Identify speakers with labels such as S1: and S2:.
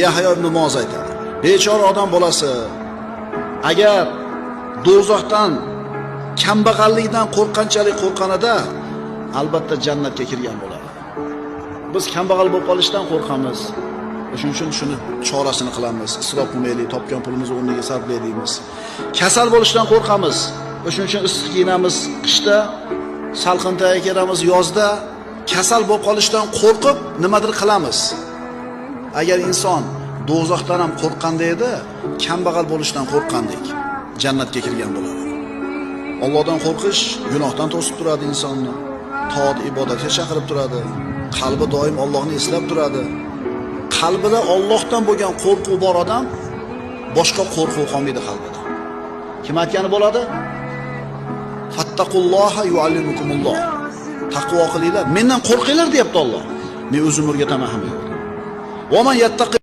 S1: Yahyo ibn Muoz aytadi. Bechora odam bolasi agar do'zaxdan kambag'allikdan qo'rqqanchalik qo'rqqanida albatta jannatga kirgan bo'ladi. Biz kambag'al bo'lib qolishdan qo'rqamiz. Shuning uchun shuni chorasini qilamiz. Isrof qilmaylik, topgan pulimizni o'rniga sarflaymiz. Kasal bo'lishdan qo'rqamiz. Shuning uchun issiq kiyinamiz qishda, salqintaga kiramiz yozda. Kasal bo'lib qolishdan qo'rqib nimadir qilamiz. Agar inson do'zaxdan ham qo'rqqanda edi, kambag'al bo'lishdan qo'rqqandek jannatga kirgan bo'ladi. Allohdan qo'rqish gunohdan to'sib turadi insonni. Toat ibodatga chaqirib turadi. Qalbi doim Allohni eslab turadi. Qalbida Allohdan bo'lgan qo'rquv bor odam boshqa qo'rquv qolmaydi qalbida. Kim aytgani bo'ladi? Fattaqulloha yuallimukumulloh. Taqvo qilinglar, mendan qo'rqinglar deyapti Alloh. Men o'zim o'rgataman ham yo'q. Va man yattaqi